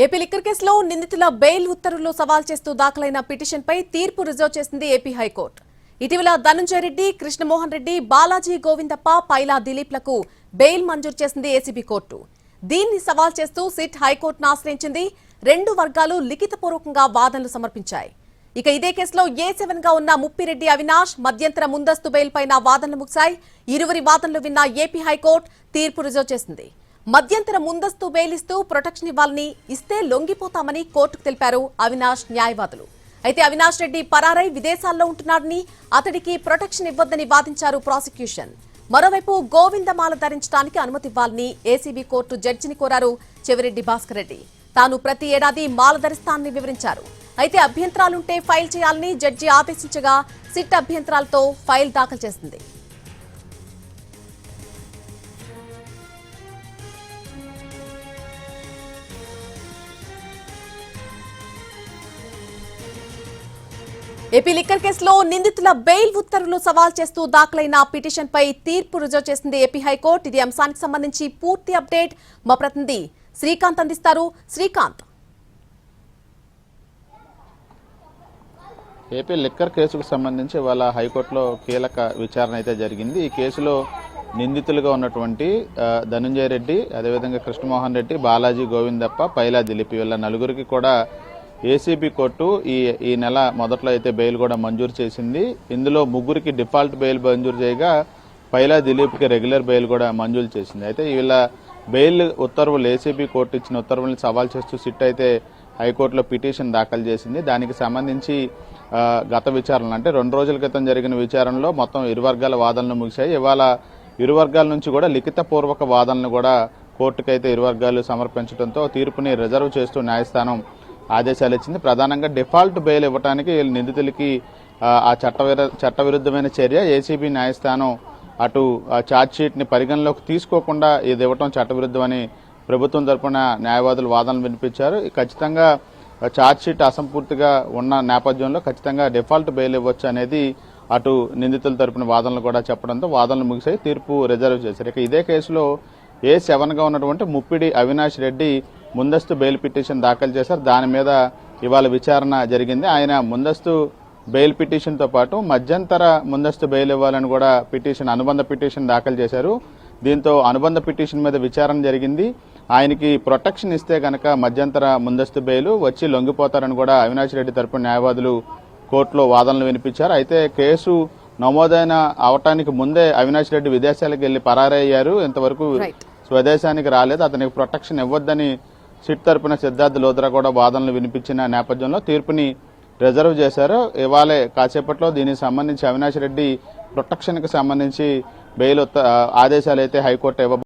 AP liquor కేసులో నిందితుల bail ఉత్తర్వులు సవాల్ చేస్తూ దాఖలైన పిటిషన్పై తీర్పు రిజర్వ్ చేసింది ఏపీ హైకోర్టు. ఇటీవల ధనంజయ రెడ్డి, కృష్ణమోహన్ రెడ్డి, బాలాజీ గోవిందప్ప, పైలా దిలీప్లకు బెయిల్ మంజూరు చేసింది ఏసీబీ కోర్టు. దీన్ని సవాల్ చేస్తూ సిట్ హైకోర్టును ఆశ్రయించింది. రెండు వర్గాలు లిఖితపూర్వకంగా వాదనలు సమర్పించాయి. ఇక ఇదే కేసులో A7 గా ఉన్న ముప్పిరెడ్డి అవినాష్ మధ్యంతర ముందస్తు బెయిల్ పైన వాదనలు ముగిశాయి. ఇరువురి వాదనలు విన్న ఏపీ హైకోర్టు తీర్పు రిజర్వ్ చేసింది. మధ్యంతర ముందస్తు బెయిల్ ఇస్తూ ప్రొటెక్షన్ ఇవ్వాలని, ఇస్తే లొంగిపోతామని కోర్టుకు తెలిపారు అవినాష్ న్యాయవాదులు. అయితే అవినాష్ రెడ్డి పరారై విదేశాల్లో ఉంటున్నాడని, అతడికి ప్రొటెక్షన్ ఇవ్వొద్దని వాదించారు ప్రాసిక్యూషన్. మరోవైపు గోవిందమాల ధరించడానికి అనుమతి ఇవ్వాలని ఏసీబీ కోర్టు జడ్జిని కోరారు చెవిరెడ్డి భాస్కర్ రెడ్డి. తాను ప్రతి ఏడాది మాల ధరిస్తానని వివరించారు. అయితే అభ్యంతరాలుంటే ఫైల్ చేయాలని జడ్జి ఆదేశించగా సిట్ అభ్యంతరాలతో ఫైల్ దాఖలు చేసింది. ఏపీ లిక్కర్ కేసులో నిందితుల బెయిల్ ఉత్తర్వులు సవాల్ చేస్తూ దాఖలైన పిటిషన్పై తీర్పు రిజర్వ్ చేసింది ఏపీ హైకోర్టు. ఇది అంశానికి సంబంధించి పూర్తి అప్డేట్ మా ప్రతినిధి శ్రీకాంత్ అందిస్తారు. శ్రీకాంత్, ఏపీ లిక్కర్ కేసుకు సంబంధించి ఇవాళ హైకోర్టులో కీలక విచారణ అయితే జరిగింది. ఈ కేసులో నిందితులుగా ఉన్నటువంటి ధనంజయ రెడ్డి, అదేవిధంగా కృష్ణమోహన్ రెడ్డి, బాలాజీ గోవిందప్ప, పైలా దిలీప్ వీళ్ళ నలుగురికి కూడా ఏసీబీ కోర్టు ఈ నెల మొదట్లో అయితే బెయిల్ కూడా మంజూరు చేసింది. ఇందులో ముగ్గురికి డిఫాల్ట్ బెయిల్ మంజూరు చేయగా పైలా దిలీప్కి రెగ్యులర్ బెయిల్ కూడా మంజూరు చేసింది. అయితే వీళ్ళ బెయిల్ ఉత్తర్వులు, ఏసీబీ కోర్టు ఇచ్చిన ఉత్తర్వులను సవాల్ చేస్తూ సిట్ అయితే హైకోర్టులో పిటిషన్ దాఖలు చేసింది. దానికి సంబంధించి గత విచారణలు అంటే 2 రోజుల క్రితం జరిగిన విచారణలో మొత్తం ఇరు వర్గాల వాదనలు ముగిశాయి. ఇవాళ ఇరు వర్గాల నుంచి కూడా లిఖితపూర్వక వాదనలు కూడా కోర్టుకైతే ఇరు వర్గాలు సమర్పించడంతో తీర్పుని రిజర్వ్ చేస్తూ న్యాయస్థానం ఆదేశాలు ఇచ్చింది. ప్రధానంగా డిఫాల్ట్ బెయిల్ ఇవ్వడానికి నిందితులకి ఆ చట్టవిరుద్ధమైన చర్య ఏసీబీ న్యాయస్థానం అటు ఛార్జ్షీట్ ని పరిగణలోకి తీసుకోకుండా ఇది ఇవ్వటం చట్టవిరుద్ధమని ప్రభుత్వం తరపున న్యాయవాదులు వాదనలు వినిపించారు. ఖచ్చితంగా ఛార్జ్షీట్ అసంపూర్తిగా ఉన్న నేపథ్యంలో ఖచ్చితంగా డిఫాల్ట్ బెయిల్ ఇవ్వచ్చు అనేది అటు నిందితుల తరపున వాదనలు కూడా చెప్పడంతో వాదనలు ముగిసాయి. తీర్పు రిజర్వ్ చేశారు. ఇక ఇదే కేసులో A7 గా ఉన్నటువంటి ముప్పిడి అవినాష్ రెడ్డి ముందస్తు బెయిల్ పిటిషన్ దాఖలు చేశారు. దాని మీద ఇవాళ విచారణ జరిగింది. ఆయన ముందస్తు బెయిల్ పిటిషన్తో పాటు మధ్యంతర ముందస్తు బెయిల్ ఇవ్వాలని కూడా అనుబంధ పిటిషన్ దాఖలు చేశారు. దీంతో అనుబంధ పిటిషన్ మీద విచారణ జరిగింది. ఆయనకి ప్రొటెక్షన్ ఇస్తే కనుక మధ్యంతర ముందస్తు బెయిల్ వచ్చి లొంగిపోతారని కూడా అవినాష్ రెడ్డి తరపున న్యాయవాదులు కోర్టులో వాదనలు వినిపించారు. అయితే కేసు నమోదైన అవటానికి ముందే అవినాష్ రెడ్డి విదేశాలకు వెళ్లి పరారయ్యారు. ఇంతవరకు స్వదేశానికి రాలేదు. అతనికి ప్రొటెక్షన్ ఇవ్వొద్దని సిట్ తరపున సిద్ధార్థ్ లోద్రా కూడా వాదనలు వినిపించిన నేపథ్యంలో తీర్పుని రిజర్వ్ చేశారు. ఇవాళ కాసేపట్లో దీనికి సంబంధించి అవినాష్ రెడ్డి ప్రొటెక్షన్ కి సంబంధించి బెయిల్ ఆదేశాలు అయితే హైకోర్టు ఇవ్వబోతోంది.